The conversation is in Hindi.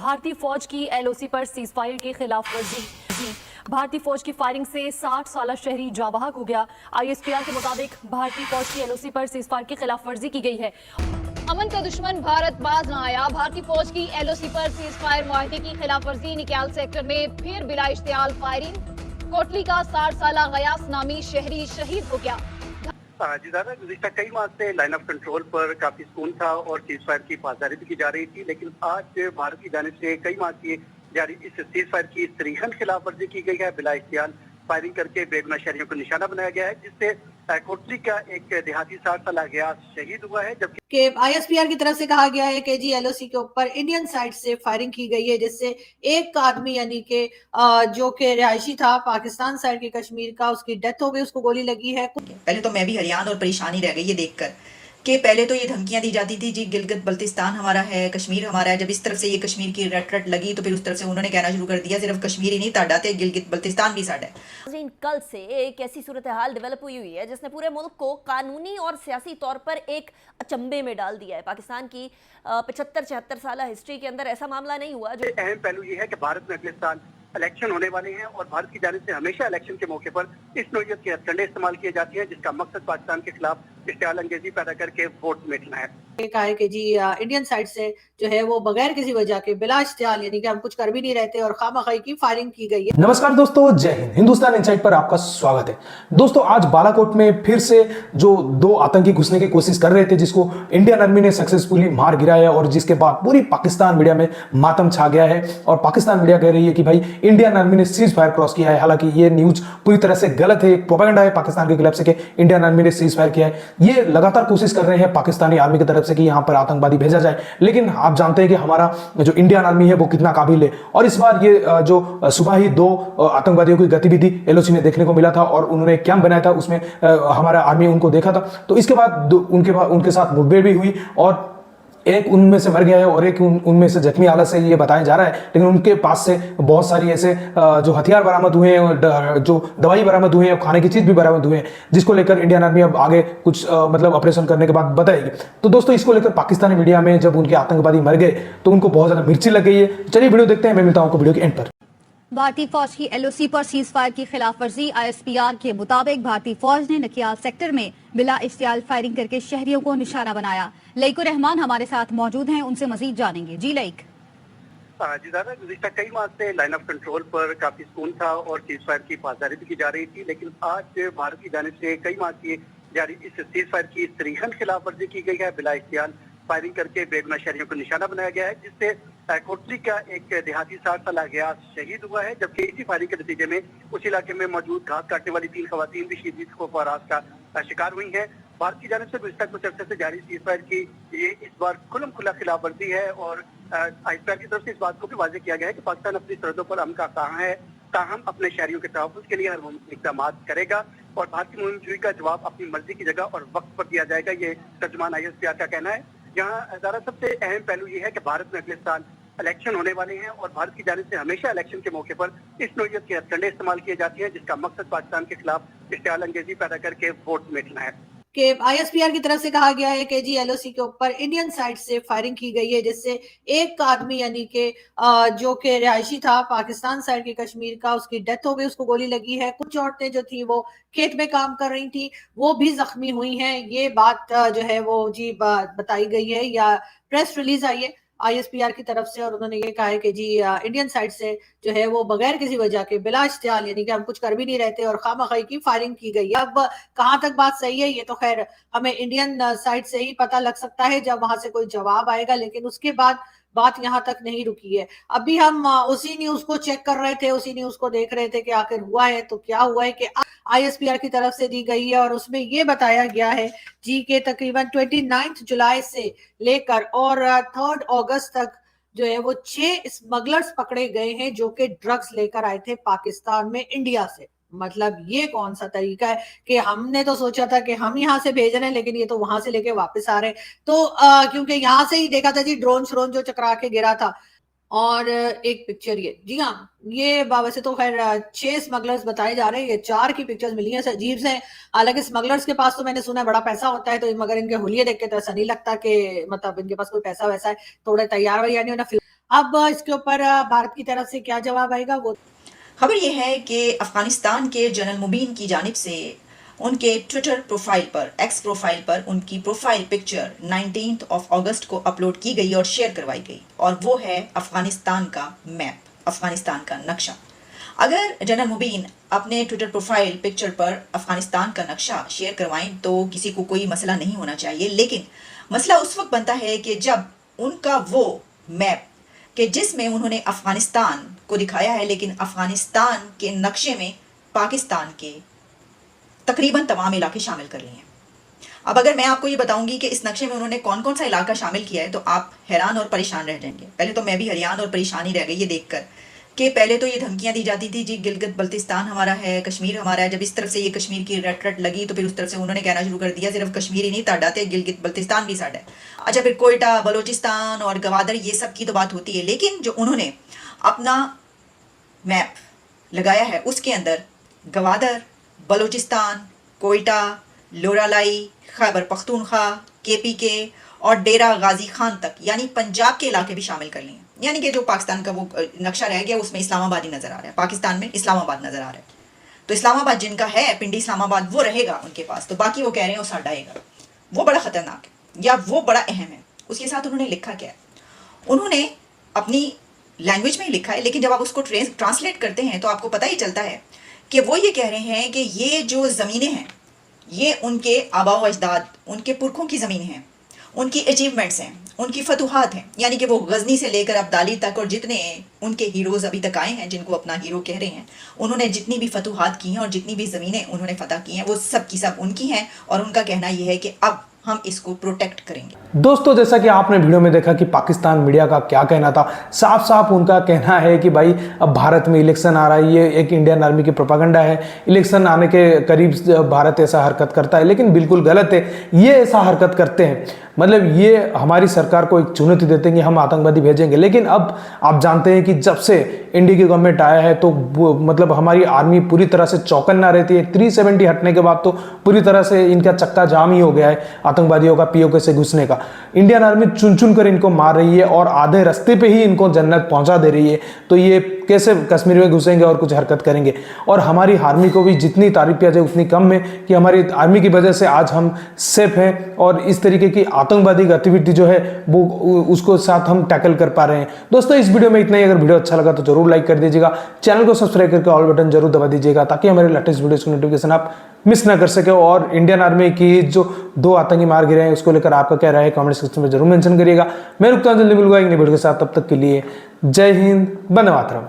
भारतीय फौज की एलओसी पर सीजफायर के खिलाफ वर्जी। भारतीय फौज की फायरिंग से 60 साला शहरी जाबाहक हो गया। आईएसपीआर के मुताबिक भारतीय फौज की एलओसी पर सीजफायर की खिलाफ वर्जी की गई है। अमन का दुश्मन भारत बाज न आया। भारतीय फौज की एलओसी पर सीजफायर मुआहदे की खिलाफ वर्जी। निकाल सेक्टर में फिर बिला इश्तियाल फायरिंग। कोटली का 60 साला गयास नामी शहरी शहीद हो गया। जी दादा, गुज़िश्ता कई माह से लाइन ऑफ कंट्रोल पर काफी सुकून था और सीज फायर की पासदारी भी की जा रही थी, लेकिन आज भारत की जानिब से कई माह की जारी इस सीज फायर की सरीहन खिलाफ वर्जी की गई है। बिला इख्तियार फायरिंग करके बेगुनाह शहरियों को निशाना बनाया गया है, जिससे कोटली का एक देहाती 60 साल गयास शहीद हुआ है। जबकि आईएसपीआर की तरफ से कहा गया है कि जी एलओसी के ऊपर इंडियन साइड से फायरिंग की गई है, जिससे एक आदमी यानी कि जो कि रिहायशी था पाकिस्तान साइड के कश्मीर का, उसकी डेथ हो गई, उसको गोली लगी है। पहले तो मैं भी हैरान और परेशानी रह गई ये देखकर कि पहले तो ये धमकियां दी जाती थी जी गिलगित बल्तिस्तान हमारा है, कश्मीर हमारा है। जब इस तरफ से ये कश्मीर की रट लगी तो फिर उस तरफ से उन्होंने कहना शुरू कर दिया सिर्फ कश्मीर ही नहीं ताड़ा थे, गिलगित बल्तिस्तान भी साड़ा है। कल से एक ऐसी सूरत हाल डेवलप हुई है जिसने पूरे मुल्क को कानूनी और सियासी तौर पर एक अचंभे में डाल दिया है। पाकिस्तान की 75-76 साल हिस्ट्री के अंदर ऐसा मामला नहीं हुआ। जो अहम पहलू ये है कि भारत में अगले साल इलेक्शन होने वाले हैं और भारत की जानिब से हमेशा इलेक्शन के मौके पर इस नोयत के हथकंडे इस्तेमाल किए जाते हैं, जिसका मकसद पाकिस्तान के खिलाफ इश्तियाल अंगेजी पैदा करके वोट समेटना है। कहा है कि जी इंडियन साइड से जो है वो बगैर किसी वजह के बिला इश्तियाल यानी कि हम कुछ कर भी नहीं रहते और खामखाई की फायरिंग की गई है। नमस्कार दोस्तों, जय हिंद। हिंदुस्तान इनसाइड पर आपका स्वागत है। दोस्तों, आज बालाकोट में फिर से जो दो आतंकी घुसने की कोशिश कर रहे थे, जिसको इंडियन आर्मी ने सक्सेसफुली मार गिराया और जिसके बाद पूरी पाकिस्तान मीडिया में मातम छा गया है और पाकिस्तान मीडिया कह रही है कि भाई इंडियन आर्मी ने सीज फायर क्रॉस किया है। हालांकि ये न्यूज पूरी तरह से गलत है, एक प्रोपेगेंडा है पाकिस्तान के खिलाफ से कि इंडियन आर्मी ने सीज फायर किया है। ये लगातार कोशिश कर रहे हैं पाकिस्तानी आर्मी की तरफ से कि यहां पर आतंकवादी भेजा जाए, लेकिन आप जानते हैं कि हमारा जो इंडियन आर्मी है वो कितना काबिल है। और इस बार ये जो सुबह ही दो आतंकवादियों की गतिविधि एलओसी में देखने को मिला था और उन्होंने कैंप बनाया था, उसमें हमारा आर्मी उनको देखा था। तो इसके बाद उनके साथ मुठभेड़ भी हुई और एक उनमें से मर गया है और एक उनमें से जख्मी हालत से ये बताया जा रहा है। लेकिन उनके पास से बहुत सारी ऐसे जो हथियार बरामद हुए हैं, जो दवाई बरामद हुए हैं, खाने की चीज भी बरामद हुए हैं, जिसको लेकर इंडियन आर्मी अब आगे कुछ मतलब ऑपरेशन करने के बाद बताएगी। तो दोस्तों, इसको लेकर पाकिस्तानी मीडिया में जब उनके आतंकवादी मर गए तो उनको बहुत ज्यादा मिर्ची लग गई है। चलिए वीडियो देखते हैं, मैं मिलता हूं आपको वीडियो के एंड पर। भारतीय फौज की एलओसी पर सीज फायर की खिलाफ वर्जी। आईएसपीआर के मुताबिक भारतीय फौज ने नकियाल सेक्टर में बिला इश्तियाल फायरिंग करके शहरियों को निशाना बनाया। लईकुर रहमान हमारे साथ मौजूद हैं, उनसे मजीद जानेंगे। जी लईक। जी दादा, गुज़िश्ता कई माह से लाइन ऑफ कंट्रोल पर काफी सुकून था और सीज फायर की पासदारी भी की जा रही थी, लेकिन आज भारत की जानिब से कई माह की जारी इस सीज फायर की सरीहन खिलाफ वर्जी की गई है। बिला इख्तियार फायरिंग करके बेगुनाह शहरियों को निशाना बनाया गया है, जिससे कोटली का एक देहाती 60 साल गयास शहीद हुआ है। जबकि इसी फायरिंग के नतीजे में उस इलाके में मौजूद घास काटने वाली 3 खवातीन भी शदीद खौफ और आस का शिकार हुई हैं। भारत की जानिब से गुज़िश्ता कुछ अर्से से जारी सीज फायर की ये इस बार खुलम खुला खिलाफ वर्जी है और आईएसपीआर की तरफ से इस बात को भी वाज़ेह किया गया है कि पाकिस्तान अपनी सरहदों पर अमन का कहाँ है, ताहम अपने शहरियों के तहफ़्फ़ुज़ के लिए हर मुमकिन इक़दाम करेगा और भारत की मुहिम का जवाब अपनी मर्जी की जगह और वक्त पर दिया जाएगा। ये तर्जुमान आईएसपीआर का कहना है। यहाँ ज़रा सबसे अहम पहलू ये है कि भारत में अगले साल इलेक्शन होने वाले हैं और भारत की जानिब से हमेशा इलेक्शन के मौके पर इस नोयत के हथकंडे इस्तेमाल किए जाते हैं, जिसका मकसद पाकिस्तान के खिलाफ इश्तियाल अंगेजी पैदा करके वोट समेटना है। कि आईएसपीआर की तरफ से कहा गया है कि जी एलओसी के ऊपर इंडियन साइड से फायरिंग की गई है, जिससे एक आदमी यानी कि जो कि रिहायशी था पाकिस्तान साइड के कश्मीर का, उसकी डेथ हो गई, उसको गोली लगी है। कुछ औरतें जो थी वो खेत में काम कर रही थी, वो भी जख्मी हुई हैं। ये बात जो है वो जी बताई गई है या प्रेस रिलीज आई है आईएसपीआर की तरफ से और उन्होंने ये कहा है कि जी इंडियन साइड से जो है वो बगैर किसी वजह के बिला इश्तियाल यानी कि हम कुछ कर भी नहीं रहते और खामखाई की फायरिंग की गई है। अब कहां तक बात सही है ये तो खैर हमें इंडियन साइड से ही पता लग सकता है जब वहां से कोई जवाब आएगा, लेकिन उसके बाद बात यहाँ तक नहीं रुकी है। अभी हम उसी न्यूज को चेक कर रहे थे, उसी न्यूज को देख रहे थे कि आखिर हुआ है तो क्या हुआ है कि आईएसपीआर की तरफ से दी गई है और उसमें ये बताया गया है जी के तकरीबन 29 जुलाई से लेकर और 3 अगस्त तक जो है वो 6 स्मगलर्स पकड़े गए हैं जो कि ड्रग्स लेकर आए थे पाकिस्तान में इंडिया से। मतलब ये कौन सा तरीका है कि हमने तो सोचा था कि हम यहाँ से भेज रहे हैं लेकिन ये तो वहां से लेके वापस आ रहे हैं। तो क्योंकि यहाँ से ही देखा था जी ड्रोन श्रोन जो चकरा के गिरा था और एक पिक्चर ये जी हाँ ये वैसे तो खैर 6 स्मगलर्स बताए जा रहे हैं, ये 4 की पिक्चर्स मिली हैं अजीब से। हालांकि स्मगलर्स के पास तो मैंने सुना है बड़ा पैसा होता है, तो मगर इनके हुलिये देख के तो ऐसा नहीं लगता कि मतलब इनके पास कोई पैसा वैसा है, थोड़े तैयार वैयार नहीं होना। अब इसके ऊपर भारत की तरफ से क्या जवाब आएगा वो खबर यह है कि अफगानिस्तान के जनरल मुबीन की जानिब से उनके ट्विटर प्रोफाइल पर, एक्स प्रोफाइल पर उनकी प्रोफाइल पिक्चर 19 अगस्त को अपलोड की गई और शेयर करवाई गई, और वो है अफगानिस्तान का मैप, अफगानिस्तान का नक्शा। अगर जनरल मुबीन अपने ट्विटर प्रोफाइल पिक्चर पर अफगानिस्तान का नक्शा शेयर करवाएं तो किसी को कोई मसला नहीं होना चाहिए, लेकिन मसला उस वक्त बनता है कि जब उनका वो मैप कि जिसमें उन्होंने अफगानिस्तान को दिखाया है, लेकिन अफगानिस्तान के नक्शे में पाकिस्तान के तकरीबन तमाम इलाके शामिल कर लिए हैं। अब अगर मैं आपको ये बताऊंगी कि इस नक्शे में उन्होंने कौन कौन सा इलाका शामिल किया है तो आप हैरान और परेशान रह जाएंगे। पहले तो मैं भी हैरान और परेशान ही रह गई ये देखकर कि पहले तो ये धमकियां दी जाती थी जी गिलगित बल्तिस्तान हमारा है, कश्मीर हमारा है। जब इस तरफ से ये कश्मीर की रट लगी तो फिर उस तरफ से उन्होंने कहना शुरू कर दिया सिर्फ कश्मीर ही नहीं ताड़ा थे, गिलगित बल्तिस्तान भी साड़ा है। अच्छा, फिर कोयटा, बलोचिस्तान और गवादर ये सब की तो बात होती है, लेकिन जो उन्होंने अपना मैप लगाया है उसके अंदर गवादर, बलोचिस्तान, कोयटा, लोरालाई, खैबर पख्तूनख्वा, KPK और डेरा गाजी खान तक यानी पंजाब के इलाके भी शामिल कर लिए। यानी कि जो पाकिस्तान का वो नक्शा रह गया उसमें इस्लामाबाद ही नजर आ रहा है, पाकिस्तान में इस्लामाबाद नजर आ रहा है। तो इस्लामाबाद जिनका है, पिंडी इस्लामाबाद, वो रहेगा उनके पास, तो बाकी वो कह रहे हैं वो साडाएगा। वो बड़ा खतरनाक है या वो बड़ा अहम है। उसके साथ उन्होंने लिखा क्या है, उन्होंने अपनी लैंग्वेज में ही लिखा है, लेकिन जब आप उसको ट्रांसलेट करते हैं तो आपको पता ही चलता है कि वो ये कह रहे हैं कि ये जो ज़मीनें हैं ये उनके आबा व अजदाद, उनके पुरखों की ज़मीन हैं, उनकी अचीवमेंट्स हैं, उनकी फतूहात हैं। यानी कि वो गजनी से लेकर अब्दाली तक और जितने उनके हीरोज़ अभी तक आए हैं जिनको अपना हीरो कह रहे हैं, उन्होंने जितनी भी फतूहात की हैं और जितनी भी ज़मीनें उन्होंने फतह की हैं वो सब की सब उनकी हैं, और उनका कहना यह है कि अब हम इसको प्रोटेक्ट करेंगे। दोस्तों, जैसा कि आपने वीडियो में देखा कि पाकिस्तान मीडिया का क्या कहना था, साफ साफ उनका कहना है कि भाई अब भारत में इलेक्शन आ रहा है, ये एक इंडियन आर्मी की प्रोपेगेंडा है, इलेक्शन आने के करीब भारत ऐसा हरकत करता है, लेकिन बिल्कुल गलत है। ये ऐसा हरकत करते हैं, मतलब ये हमारी सरकार को एक चुनौती देते हैं कि हम आतंकवादी भेजेंगे। लेकिन अब आप जानते हैं कि जब से इंडिया की गवर्नमेंट आया है तो मतलब हमारी आर्मी पूरी तरह से चौकन्ना रहती है। 370 हटने के बाद तो पूरी तरह से इनका चक्का जाम ही हो गया है आतंकवादियों का POK से घुसने का। इंडियन आर्मी चुन चुन कर इनको मार रही है और आधे रास्ते पे ही इनको जन्नत पहुंचा दे रही है। तो ये कैसे कश्मीर में घुसेंगे और कुछ हरकत करेंगे। और हमारी आर्मी को भी जितनी तारीफ किया जाए उतनी कम है कि हमारी आर्मी की वजह से आज हम सेफ हैं और इस तरीके की आतंकवादी गतिविधि जो है वो उसको साथ हम टैकल कर पा रहे हैं। दोस्तों, इस वीडियो में इतना ही। अगर वीडियो अच्छा लगा तो जरूर लाइक कर दीजिएगा, चैनल को सब्सक्राइब करके ऑल बटन जरूर दबा दीजिएगा ताकि हमारे लेटेस्ट वीडियोस की नोटिफिकेशन आप मिस ना कर सके। और इंडियन आर्मी की जो 2 आतंकी मार गिरे हैं उसको लेकर आपका क्या राय है कमेंट सेक्शन में जरूर मेंशन करिएगा। मैं रुकता हूं, जल्दी मिलूंगा एक नई वीडियो के साथ। तब तक के लिए जय हिंद, वंदे मातरम।